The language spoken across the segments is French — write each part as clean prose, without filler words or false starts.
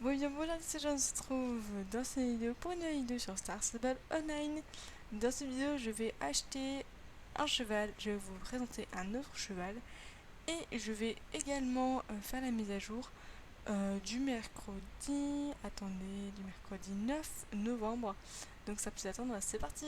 Bon, bien voilà, ces gens se trouvent dans cette vidéo pour une vidéo sur Star Stable Online. Dans cette vidéo, je vais acheter un cheval, je vais vous présenter un autre cheval et je vais également faire la mise à jour du mercredi, attendez, du mercredi 9 novembre. Donc ça peut attendre, c'est parti!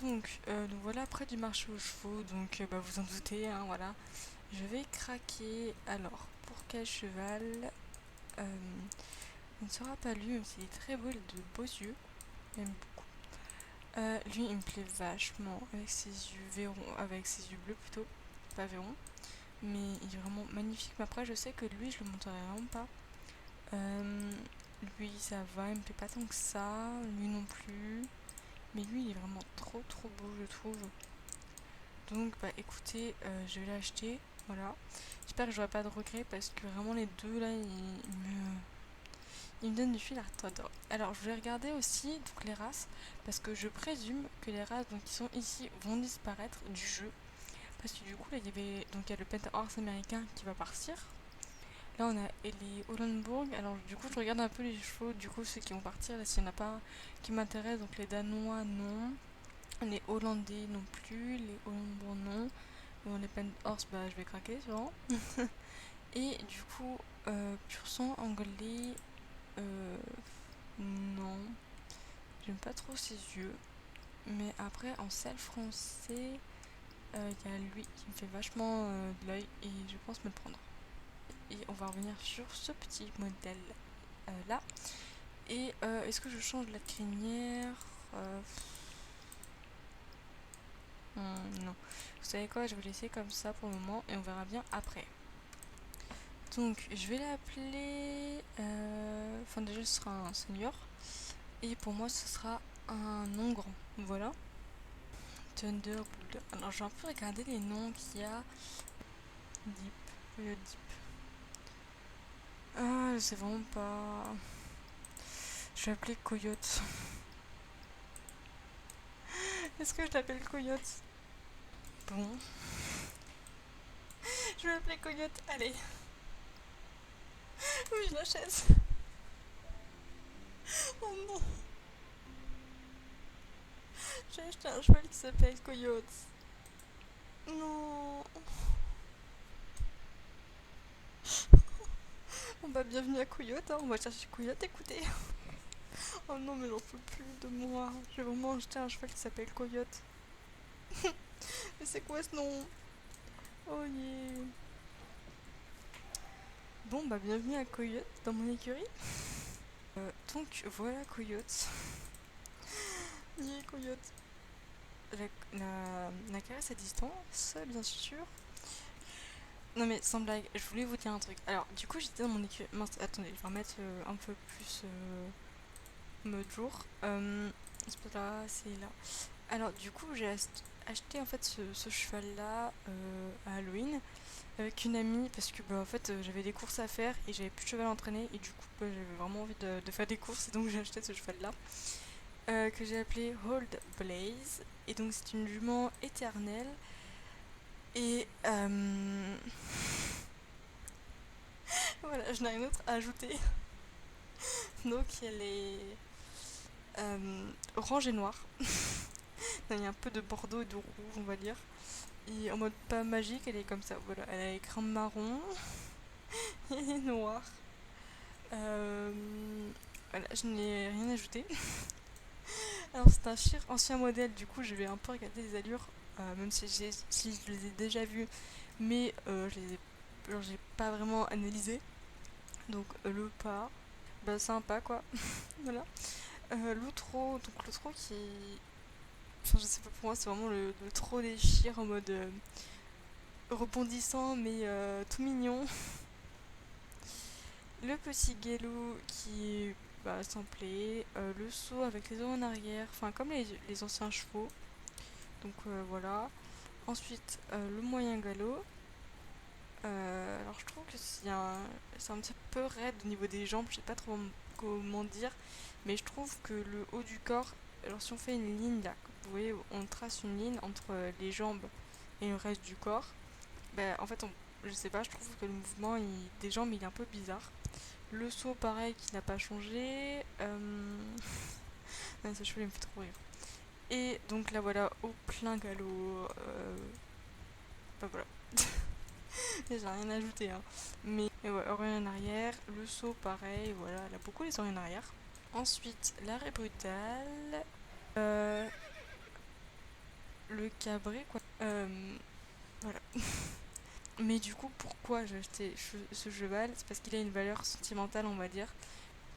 Donc voilà, près du marché aux chevaux, donc vous en doutez, hein, voilà. Je vais craquer. Alors, pour quel cheval euh, il ne sera pas lui, même s'il est très beau, il a de beaux yeux, j'aime beaucoup. Lui, il me plaît vachement, avec ses yeux verrons, avec ses yeux bleus plutôt, pas verrons, mais il est vraiment magnifique. Mais après, je sais que lui, je le monterai vraiment pas. Euh, Lui, ça va, il me plaît pas tant que ça, lui non plus. Mais lui, il est vraiment trop trop beau, je trouve. Donc, bah écoutez, je vais l'acheter, voilà. J'espère que j'aurai pas de regrets parce que vraiment les deux là, il me donne du fil à retordre. Alors, je vais regarder aussi donc, les races, parce que je présume que les races donc, qui sont ici vont disparaître du jeu. Parce que du coup, là, il y a le Penta Horse américain qui va partir. Là, on a les Hollenburg. Alors, du coup, je regarde un peu les chevaux, du coup, ceux qui vont partir. Là, s'il n'y en a pas qui m'intéressent, donc les Danois, non. Les Hollandais non plus. Les Hollenburg, non. Bon, les Penta Horse, bah, je vais craquer, sûrement. Et du coup, pur sang anglais. Euh, non, j'aime pas trop ses yeux. Mais après, en selle français, il y a lui qui me fait vachement de l'œil et je pense me le prendre. Et on va revenir sur ce petit modèle là. Et est-ce que je change la crinière? Euh, non. Vous savez quoi, je vais laisser comme ça pour le moment et on verra bien après. Donc, je vais l'appeler. Enfin, déjà, ce sera un senior. Et pour moi, ce sera un non grand. Voilà. Thunderbolt. Alors, j'ai un peu regardé les noms qu'il y a. Deep. Deep. Ah, je sais vraiment pas. Je vais appeler Coyote. Est-ce que je l'appelle Coyote? Bon. Je vais l'appeler Coyote. Allez. Oui, je l'achète. Oh non. J'ai acheté un cheval qui s'appelle Coyote. Non. Bon bah bienvenue à Coyote, hein. On va chercher Coyote, écoutez. Oh non mais j'en peux plus de moi. J'ai vraiment acheté un cheval qui s'appelle Coyote. Mais c'est quoi ce nom? Oh yeah. Bon bah bienvenue à Coyote dans mon écurie. Donc voilà Coyote. Yeah Coyote. La caresse à distance, bien sûr. Non mais sans blague, je voulais vous dire un truc. Alors du coup j'étais dans mon écurie. Mince, attendez, je vais remettre un peu plus mode jour. C'est pas là, c'est là. Alors du coup j'ai acheté en fait ce cheval là à Halloween avec une amie parce que bah, en fait j'avais des courses à faire et j'avais plus de cheval à entraîner et du coup bah, j'avais vraiment envie de faire des courses et donc j'ai acheté ce cheval là que j'ai appelé Hold Blaze et donc c'est une jument éternelle et voilà, je n'ai rien d'autre à ajouter. Donc elle est orange et noire. Il y a un peu de bordeaux et de rouge on va dire. Et en mode pas magique, elle est comme ça. Voilà, elle a les crins marron et noir. Euh, voilà, je n'ai rien ajouté. Alors c'est un chir ancien modèle, du coup je vais un peu regarder les allures, même si je les ai déjà vues, mais j'ai pas vraiment analysé. Donc le pas, bah sympa quoi. Voilà. L'outro, donc l'outro qui, enfin je sais pas, pour moi c'est vraiment le trop des chirs en mode rebondissant mais tout mignon. Le petit guélou qui est samplé, le saut avec les os en arrière, enfin comme les anciens chevaux. Donc voilà. Ensuite le moyen galop. Alors je trouve que c'est un petit peu raide au niveau des jambes, je sais pas trop comment dire, mais je trouve que le haut du corps, alors si on fait une ligne là, vous voyez, on trace une ligne entre les jambes et le reste du corps, bah en fait je sais pas, je trouve que le mouvement des jambes il est un peu bizarre. Le saut pareil qui n'a pas changé. Non, ce cheveu il me fait trop rire. Et donc là voilà, au plein galop. Bah voilà. J'ai rien ajouté hein. Mais ouais, oreille en arrière, le saut pareil, voilà, elle a beaucoup les oreilles en arrière. Ensuite, l'arrêt brutal, euh, le cabré quoi. Voilà. Mais du coup, pourquoi j'ai acheté ce cheval? C'est parce qu'il a une valeur sentimentale, on va dire.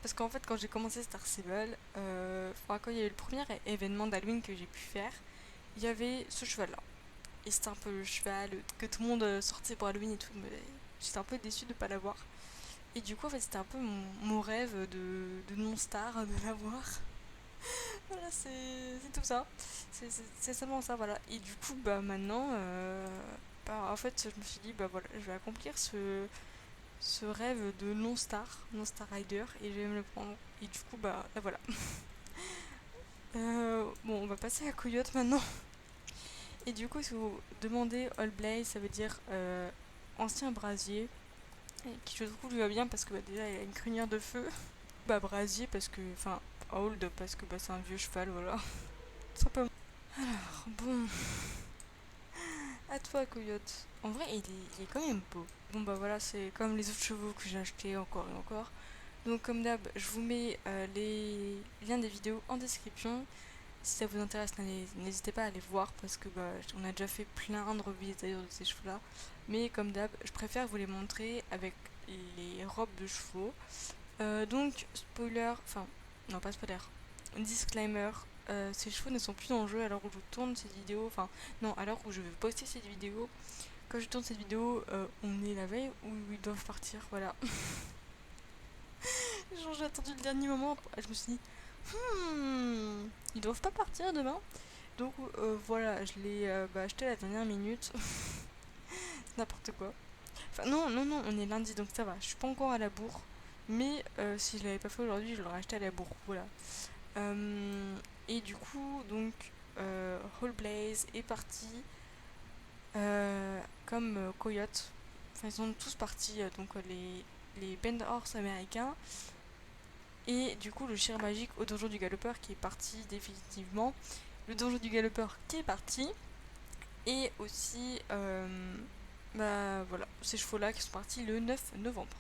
Parce qu'en fait, quand j'ai commencé Star Stable, quand il y a eu le premier événement d'Halloween que j'ai pu faire, il y avait ce cheval-là. Et c'était un peu le cheval que tout le monde sortait pour Halloween et tout. Mais j'étais un peu déçue de ne pas l'avoir. Et du coup, en fait, c'était un peu mon rêve de non-star de l'avoir. Voilà, c'est tout ça. C'est seulement ça, voilà. Et du coup, bah maintenant, en fait, je me suis dit, bah voilà, je vais accomplir ce rêve de non-star, non-star rider, et je vais me le prendre. Et du coup, bah voilà. Bon, on va passer à Coyote maintenant. Et du coup, si vous demandez All Blaze, ça veut dire ancien brasier, et qui je trouve lui va bien parce que bah, déjà il a une crinière de feu. Bah brasier parce que, enfin, old parce que bah, c'est un vieux cheval, voilà. Tout simplement. Alors, bon, à toi Coyote. En vrai, il est quand même beau. Bon bah voilà, c'est comme les autres chevaux que j'ai achetés encore et encore. Donc comme d'hab, je vous mets les liens des vidéos en description. Si ça vous intéresse, n'hésitez pas à aller voir parce que bah, on a déjà fait plein de revues d'ailleurs de ces chevaux-là. Mais comme d'hab, je préfère vous les montrer avec les robes de chevaux. Donc, spoiler, enfin, non pas spoiler, disclaimer, ces chevaux ne sont plus en jeu à l'heure où je tourne cette vidéo, enfin, non, à l'heure où je vais poster cette vidéo. Quand je tourne cette vidéo, on est la veille où ils doivent partir, voilà. Genre, j'ai attendu le dernier moment, je me suis dit, ils doivent pas partir demain. Donc voilà, je l'ai acheté à la dernière minute. N'importe quoi. Enfin non, non, non, on est lundi donc ça va. Je suis pas encore à la bourre. Mais si je l'avais pas fait aujourd'hui, je l'aurais acheté à la bourre. Voilà. Et du coup, donc, Whole Blaze est parti comme Coyote. Enfin, ils sont tous partis, donc les Bend Horse américains. Et du coup, le Chir Magique au Donjon du Galopeur qui est parti définitivement. Le Donjon du Galopeur qui est parti. Et aussi, bah voilà, ces chevaux-là qui sont partis le 9 novembre.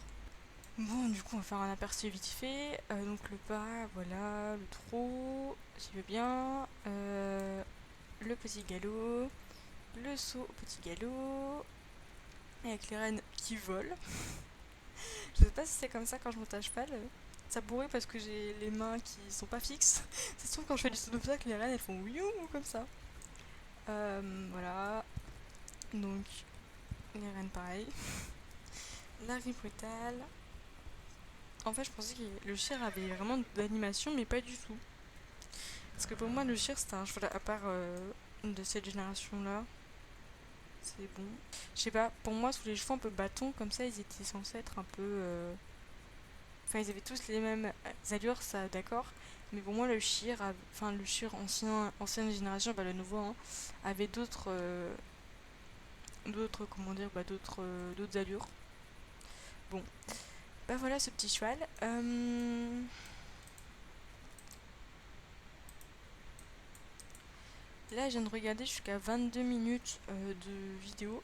Bon, du coup, on va faire un aperçu vite fait. Donc le pas, voilà, le trot, j'y vais bien. Le petit galop, le saut au petit galop, avec les rênes qui volent. Je sais pas si c'est comme ça quand je monte à cheval. Ça pourrait parce que j'ai les mains qui sont pas fixes. C'est sûr quand je fais du saut d'obstacle, les rênes elles font ouiou comme ça. Voilà. Donc, les rênes pareil. La rive brutale. En fait, je pensais que le Shir avait vraiment d'animation, mais pas du tout. Parce que pour moi, le Shir, c'était un cheval à part de cette génération-là. C'est bon. Je sais pas, pour moi, tous les chevaux un peu bâtons, comme ça, ils étaient censés être un peu. Enfin, ils avaient tous les mêmes allures, ça, d'accord. Mais pour moi, le Shir, enfin, le Shir ancienne génération, bah, le nouveau, hein, avait comment dire, d'autres allures. Bon, bah voilà ce petit cheval. Là, je viens de regarder jusqu'à 22 minutes de vidéo.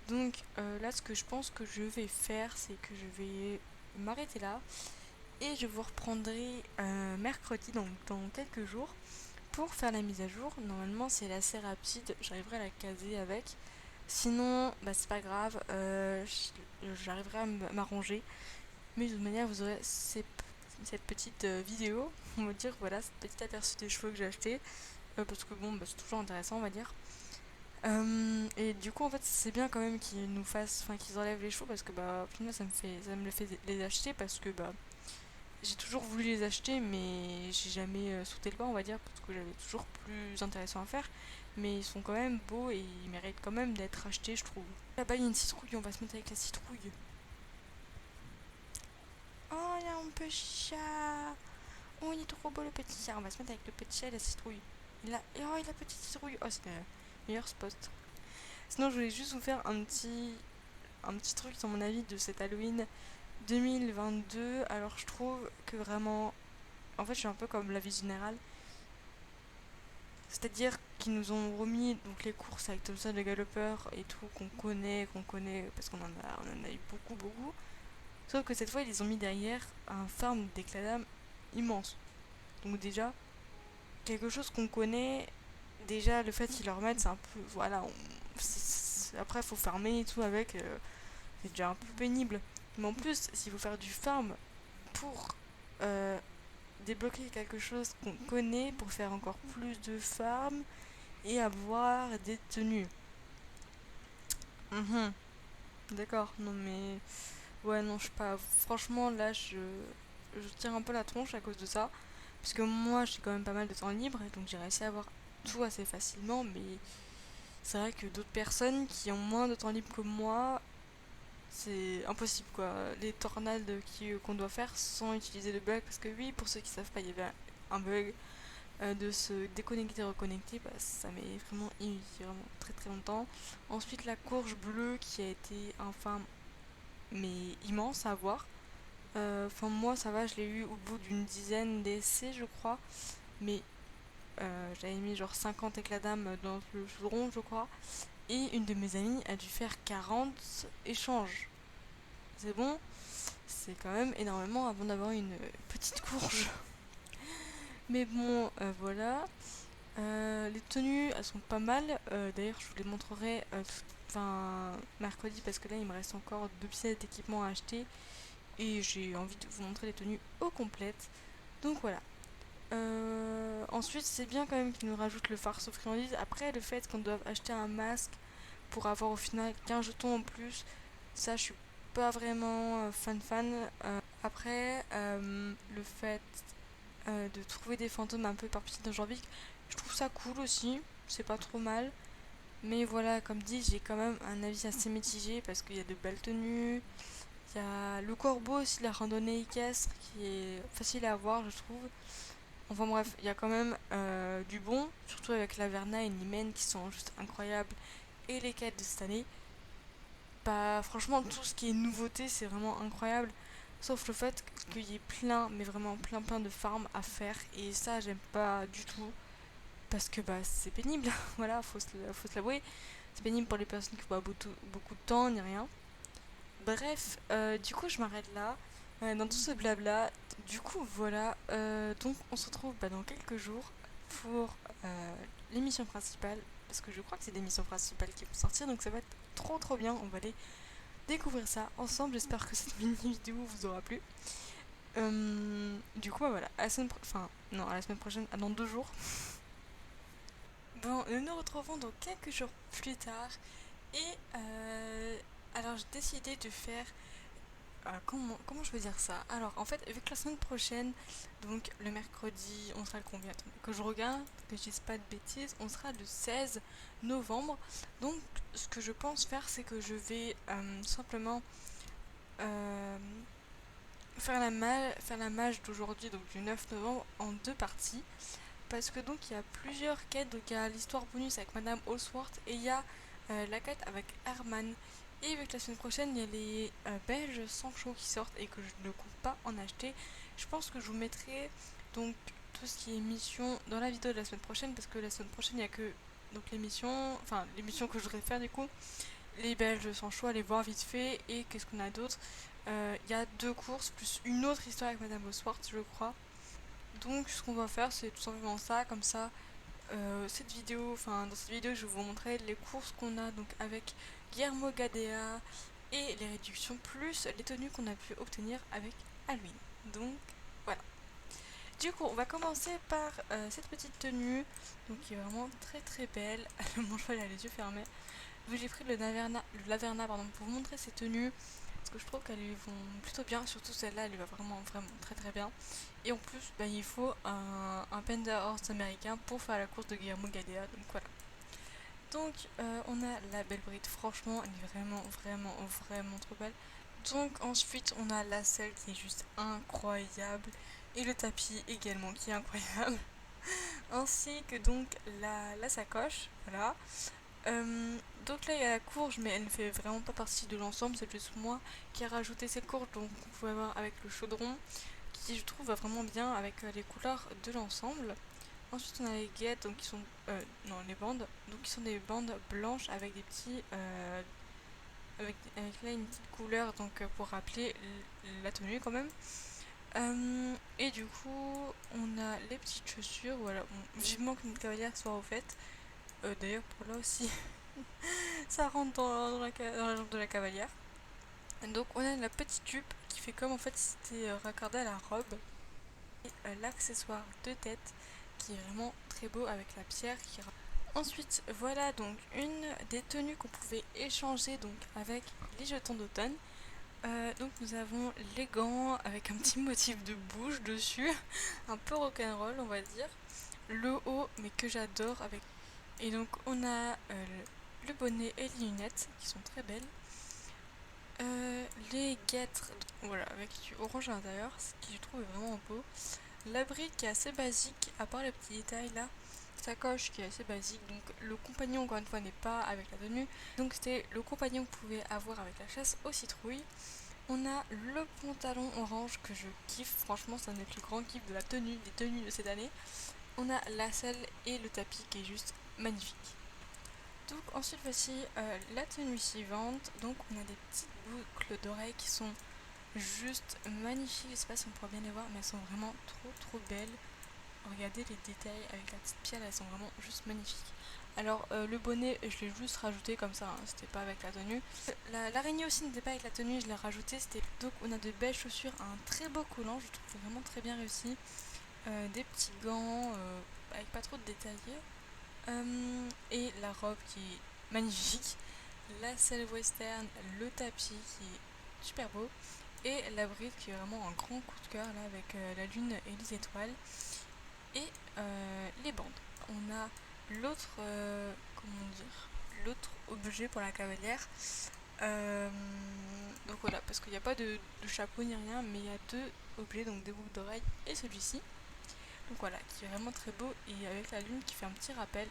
Donc là, ce que je pense que je vais faire, c'est que je vais m'arrêter là. Et je vous reprendrai mercredi, donc dans quelques jours, pour faire la mise à jour. Normalement, c'est assez rapide, j'arriverai à la caser avec. Sinon, bah, c'est pas grave, j'arriverai à m'arranger. Mais de toute manière, vous aurez cette petite vidéo, on va dire, voilà, cette petite aperçu des chevaux que j'ai acheté. Parce que bon, bah, c'est toujours intéressant, on va dire. Et du coup, en fait, c'est bien quand même qu'ils nous fassent, enfin, qu'ils enlèvent les chevaux parce que bah, au final, ça me le fait les acheter parce que bah, j'ai toujours voulu les acheter, mais j'ai jamais sauté le pas, on va dire, parce que j'avais toujours plus intéressant à faire. Mais ils sont quand même beaux et ils méritent quand même d'être achetés, je trouve. Là-bas, il y a une citrouille, on va se mettre avec la citrouille. Oh, il y a un petit chat. Oh, il est trop beau le petit chat. On va se mettre avec le petit chat et la citrouille. Oh, il a petite citrouille. Oh, c'est le meilleur spot. Sinon, je voulais juste vous faire un petit truc sur mon avis de cet Halloween 2022. Alors, je trouve que vraiment, en fait, je suis un peu comme l'avis général. C'est-à-dire qu'ils nous ont remis donc les courses avec Thompson le galopeur et tout qu'on connaît parce on en a eu beaucoup beaucoup. Sauf que cette fois ils les ont mis derrière un farm d'éclat d'âme immense. Donc déjà quelque chose qu'on connaît, déjà le fait qu'ils leur mettent c'est un peu voilà après faut farmer et tout avec c'est déjà un peu pénible. Mais en plus s'il faut faire du farm pour euh, débloquer quelque chose qu'on connaît pour faire encore plus de farm et avoir des tenues. Mhm. D'accord, non mais... Ouais, non, je sais pas. Franchement, là, je tire un peu la tronche à cause de ça. Parce que moi, j'ai quand même pas mal de temps libre, et donc j'ai réussi à avoir tout assez facilement. Mais c'est vrai que d'autres personnes qui ont moins de temps libre que moi, c'est impossible quoi. Les tornades qu'on doit faire sans utiliser le bug. Parce que oui, pour ceux qui savent pas, il y avait un bug de se déconnecter et reconnecter, bah, ça met vraiment, vraiment très très longtemps. Ensuite, la courge bleue qui a été enfin mais immense à voir. Enfin, moi ça va, je l'ai eu au bout d'une dizaine d'essais, je crois. Mais j'avais mis genre 50 éclats d'âme dans le chaudron, je crois. Et une de mes amies a dû faire 40 échanges. C'est bon, c'est quand même énormément avant d'avoir une petite courge. Mais bon, voilà. Les tenues, elles sont pas mal. D'ailleurs, je vous les montrerai enfin, mercredi parce que là, il me reste encore 2 pièces d'équipement à acheter et j'ai envie de vous montrer les tenues au complète. Donc voilà. Ensuite, c'est bien quand même qu'ils nous rajoutent le farce aux friandises. Après, le fait qu'on doive acheter un masque pour avoir au final 15 jetons en plus, ça, je suis pas vraiment fan. Après, le fait de trouver des fantômes un peu éparpillés dans Jorvik, je trouve ça cool aussi, c'est pas trop mal. Mais voilà, comme dit, j'ai quand même un avis assez mitigé parce qu'il y a de belles tenues. Il y a le corbeau aussi, la randonnée équestre qui est facile à voir, je trouve. Enfin bref, il y a quand même du bon, surtout avec la Verna et Nimen qui sont juste incroyables. Et les quêtes de cette année, bah franchement, tout ce qui est nouveauté, c'est vraiment incroyable. Sauf le fait qu'il y ait plein, mais vraiment plein de farms à faire. Et ça, j'aime pas du tout. Parce que bah c'est pénible, voilà, faut se l'avouer. C'est pénible pour les personnes qui n'ont pas beaucoup de temps ni rien. Bref, du coup je m'arrête là. Dans tout ce blabla. Du coup voilà, donc on se retrouve bah, dans quelques jours pour l'émission principale. Parce que je crois que c'est l'émission principale qui vont sortir, donc ça va être trop bien. On va aller découvrir ça ensemble. J'espère que cette mini vidéo vous aura plu. Du coup, bah, voilà, à la semaine enfin, non, à la semaine prochaine, dans 2 jours. Bon, nous nous retrouvons donc quelques jours plus tard. Et alors, j'ai décidé de faire. Comment je veux dire ça? Alors, en fait, vu que la semaine prochaine, donc le mercredi, on sera le combien? Attendez, que je regarde, que je dise pas de bêtises, on sera le 16 novembre. Donc, ce que je pense faire, c'est que je vais simplement euh, faire la mage d'aujourd'hui, donc du 9 novembre, en 2 parties. Parce que donc il y a plusieurs quêtes, donc il y a l'histoire bonus avec Madame Allsworth et il y a la quête avec Herman. Et vu que la semaine prochaine il y a les Belges sans chaud qui sortent et que je ne compte pas en acheter, je pense que je vous mettrai donc tout ce qui est mission dans la vidéo de la semaine prochaine parce que la semaine prochaine il n'y a que donc l'émission que je voudrais faire du coup, les Belges sans chaud, aller voir vite fait et qu'est-ce qu'on a d'autre. Il y a 2 courses plus une autre histoire avec Madame Allsworth je crois. Donc ce qu'on va faire c'est tout simplement ça, comme ça dans cette vidéo je vais vous montrer les courses qu'on a donc avec Guillermo Gadea et les réductions plus les tenues qu'on a pu obtenir avec Halloween. Donc voilà. Du coup on va commencer par cette petite tenue donc qui est vraiment très belle. Mon cheval a les yeux fermés. J'ai pris le Laverna pardon, pour vous montrer ces tenues. parce que je trouve qu'elles lui vont plutôt bien, surtout celle-là, elle lui va vraiment très très bien. Et en plus, bah, il faut un Panda Horse américain pour faire la course de Guillermo Gadea, donc voilà. Donc on a la belle bride, franchement elle est vraiment trop belle. Donc ensuite on a la selle qui est juste incroyable et le tapis également qui est incroyable. Ainsi que donc la sacoche, voilà. Donc là il y a la courge mais elle ne fait vraiment pas partie de l'ensemble, c'est juste moi qui ai rajouté cette courge, donc vous pouvez voir avec le chaudron qui je trouve va vraiment bien avec les couleurs de l'ensemble. Ensuite, on a les guettes, donc qui sont. Non, les bandes. Donc, qui sont des bandes blanches avec des petits. Avec là une petite couleur, donc pour rappeler la tenue quand même. Et du coup, on a les petites chaussures. Voilà, bon, vivement que notre cavalière soit refaite. D'ailleurs, pour là aussi, ça rentre dans la jambe de la cavalière. Donc, on a la petite jupe qui fait comme en fait si c'était raccordé à la robe. Et l'accessoire de tête qui est vraiment très beau avec la pierre qui. Ensuite, voilà donc une des tenues qu'on pouvait échanger donc avec les jetons d'automne. Donc nous avons les gants avec un petit motif de bouche dessus, un peu rock'n'roll on va dire. Le haut mais que j'adore avec. Et donc on a le bonnet et les lunettes qui sont très belles. Les guêtres, voilà, avec du orange à l'intérieur, ce qui je trouve est vraiment beau. La bride qui est assez basique, à part les petits détails là. Sacoche qui est assez basique, donc le compagnon encore une fois n'est pas avec la tenue, donc c'était le compagnon que vous pouvez avoir avec la chasse aux citrouilles. On a le pantalon orange que je kiffe, franchement c'est un des plus grands kiffs de la tenue, des tenues de cette année. On a la selle et le tapis qui est juste magnifique. Donc ensuite voici la tenue suivante, donc on a des petites boucles d'oreilles qui sont juste magnifiques, je sais pas si on pourra bien les voir mais elles sont vraiment trop belles. Regardez les détails avec la petite pierre, elles sont vraiment juste magnifiques. Alors le bonnet, je l'ai juste rajouté comme ça, hein, c'était pas avec la tenue. L'araignée aussi n'était pas avec la tenue, je l'ai rajouté. Donc on a de belles chaussures, un très beau collant, je trouve vraiment très bien réussi. Des petits gants avec pas trop de détaillés. Et la robe qui est magnifique. La selle western, le tapis qui est super beau. Et la bride qui est vraiment un grand coup de cœur là avec la lune et les étoiles. Et les bandes. On a l'autre, comment dire, l'autre objet pour la cavalière. Donc voilà, parce qu'il n'y a pas de chapeau ni rien, mais il y a deux objets, donc des boucles d'oreilles et celui-ci. Donc voilà, qui est vraiment très beau et avec la lune qui fait un petit rappel.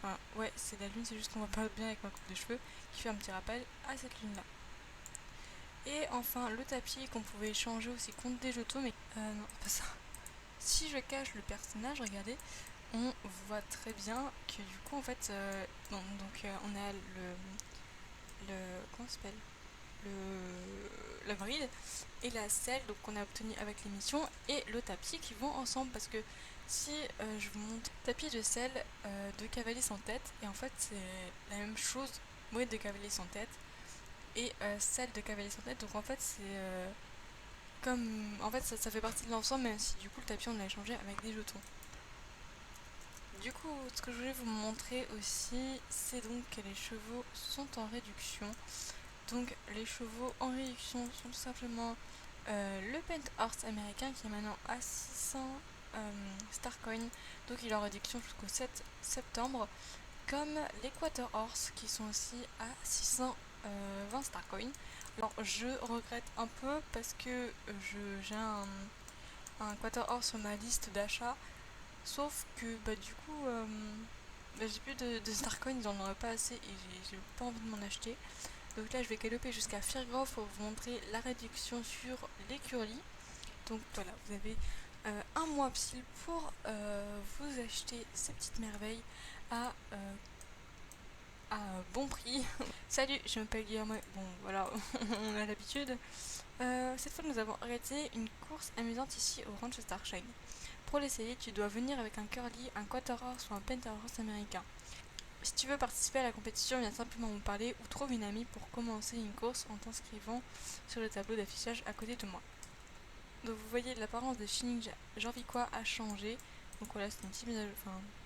Enfin, ouais, c'est la lune, c'est juste qu'on voit pas bien avec ma coupe de cheveux, qui fait un petit rappel à cette lune-là. Et enfin, le tapis qu'on pouvait échanger aussi contre des jetons, mais non, pas ça. Si je cache le personnage, regardez, on voit très bien que du coup en fait on a le comment ça s'appelle, la bride et la selle donc qu'on a obtenu avec l'émission et le tapis qui vont ensemble parce que si je vous montre tapis de selle de cavalier sans tête et en fait c'est la même chose, mouette de cavalier sans tête et selle de cavalier sans tête, donc en fait c'est comme en fait ça fait partie de l'ensemble, même si du coup le tapis on l'a échangé avec des jetons. Du coup, ce que je voulais vous montrer aussi, c'est donc que les chevaux sont en réduction. Donc les chevaux en réduction sont tout simplement le Pent Horse américain qui est maintenant à 600 Starcoin, donc il est en réduction jusqu'au 7 septembre, comme les Quarter Horse qui sont aussi à 620 Starcoin. Alors je regrette un peu parce que j'ai un Quarter Horse sur ma liste d'achat. Sauf que bah du coup j'ai plus de Starcoin, ils en auraient pas assez et j'ai pas envie de m'en acheter. Donc là je vais galoper jusqu'à Firgrove pour vous montrer la réduction sur les curly. Donc voilà, vous avez un mois pile pour vous acheter ces petites merveilles à, bon prix. Salut, je m'appelle Guillermo. Bon voilà, on a l'habitude. Cette fois nous avons arrêté une course amusante ici au Ranch Starshine. Pour l'essayer, tu dois venir avec un curly, un quarter horse ou un penta horse américain. Si tu veux participer à la compétition, viens simplement me parler ou trouve une amie pour commencer une course en t'inscrivant sur le tableau d'affichage à côté de moi. Donc vous voyez, l'apparence des Shining Jorviquois a changé. Donc voilà, c'est une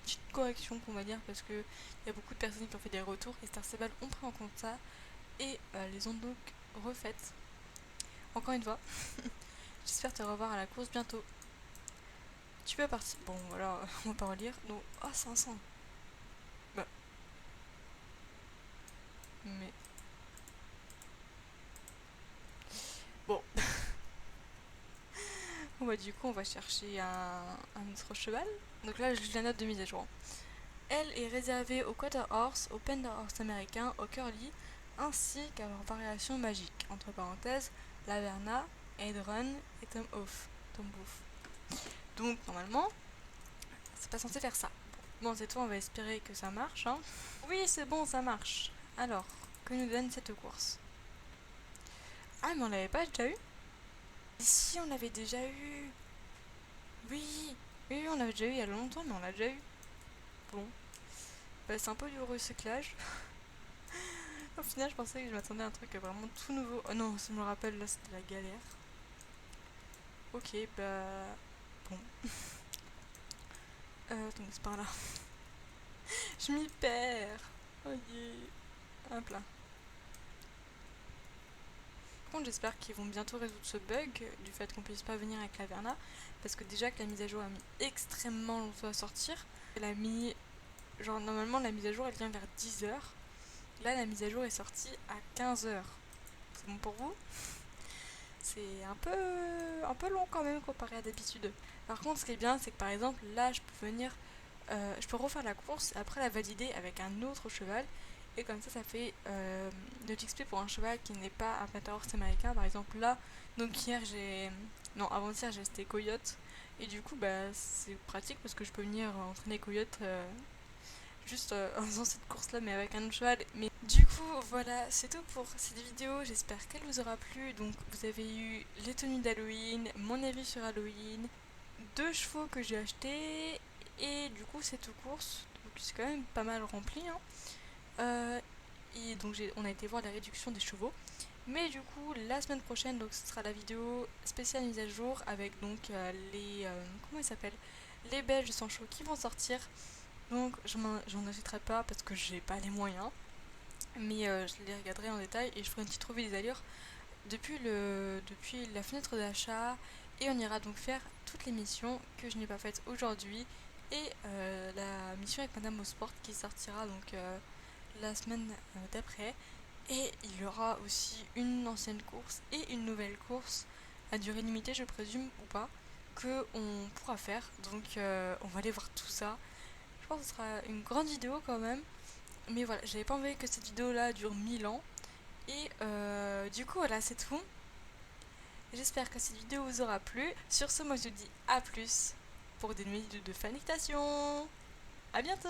petite correction qu'on va dire parce qu'il y a beaucoup de personnes qui ont fait des retours et Star Stable ont pris en compte ça et les ont donc refaite. Encore une fois. J'espère te revoir à la course bientôt. Tu peux partir. Bon, voilà, on va pas relire. Donc, oh, 500. Bah. Mais. Bon. Bon, bah, du coup, on va chercher un autre cheval. Donc là, je la note de mise à jour. Elle est réservée au Quarter Horse, au Pender Horse américain, au Curly, ainsi qu'à leurs variations magiques. Entre parenthèses, Laverna, Aidrun et Tom Off. Donc, normalement, c'est pas censé faire ça. Bon, c'est tout, on va espérer que ça marche. Hein. Oui, c'est bon, ça marche. Alors, que nous donne cette course? Ah, mais on l'avait pas déjà eu? Si, on l'avait déjà eu. Oui, oui, on l'avait déjà eu il y a longtemps, mais on l'a déjà eu. Bon, bah, c'est un peu du recyclage. Au final, je pensais que je m'attendais à un truc vraiment tout nouveau. Oh non, si je me rappelle, là, c'était la galère. Ok, bah... Bon. Donc c'est par là. Je m'y perds. Oh yeah. Hop là. Par contre, j'espère qu'ils vont bientôt résoudre ce bug du fait qu'on puisse pas venir avec la Verna. Parce que déjà que la mise à jour a mis extrêmement longtemps à sortir. Elle a mis... Genre, normalement, la mise à jour, elle vient vers 10h. Là, la mise à jour est sortie à 15h. C'est bon pour vous? C'est un peu long quand même comparé à d'habitude. Par contre, ce qui est bien, c'est que par exemple, là, je peux venir, je peux refaire la course et après la valider avec un autre cheval. Et comme ça fait de l'XP pour un cheval qui n'est pas un Panther Horse américain. Par exemple, là, donc hier, non, avant-hier, j'ai testé Coyote. Et du coup, bah, c'est pratique parce que je peux venir entraîner Coyote juste en faisant cette course là mais avec un autre cheval. Mais du coup voilà, c'est tout pour cette vidéo, j'espère qu'elle vous aura plu. Donc vous avez eu les tenues d'Halloween, mon avis sur Halloween, 2 chevaux que j'ai achetés et du coup cette course, donc c'est quand même pas mal rempli hein. Et donc on a été voir la réduction des chevaux. Mais du coup la semaine prochaine donc ce sera la vidéo spéciale mise à jour avec donc les comment ils s'appellent, les Belges sans chevaux qui vont sortir. Donc j'en achèterai pas parce que j'ai pas les moyens. Mais je les regarderai en détail et je ferai une petite revue des allures depuis la fenêtre d'achat. Et on ira donc faire toutes les missions que je n'ai pas faites aujourd'hui. Et la mission avec Madame Mosport qui sortira donc la semaine d'après. Et il y aura aussi une ancienne course et une nouvelle course à durée limitée, je présume, ou pas, que on pourra faire. Donc on va aller voir tout ça. Je pense que ce sera une grande vidéo quand même. Mais voilà, j'avais pas envie que cette vidéo là dure 1000 ans. Et du coup, voilà, c'est tout. J'espère que cette vidéo vous aura plu. Sur ce, moi je vous dis à plus pour des nouvelles vidéos de Fanectation. À bientôt!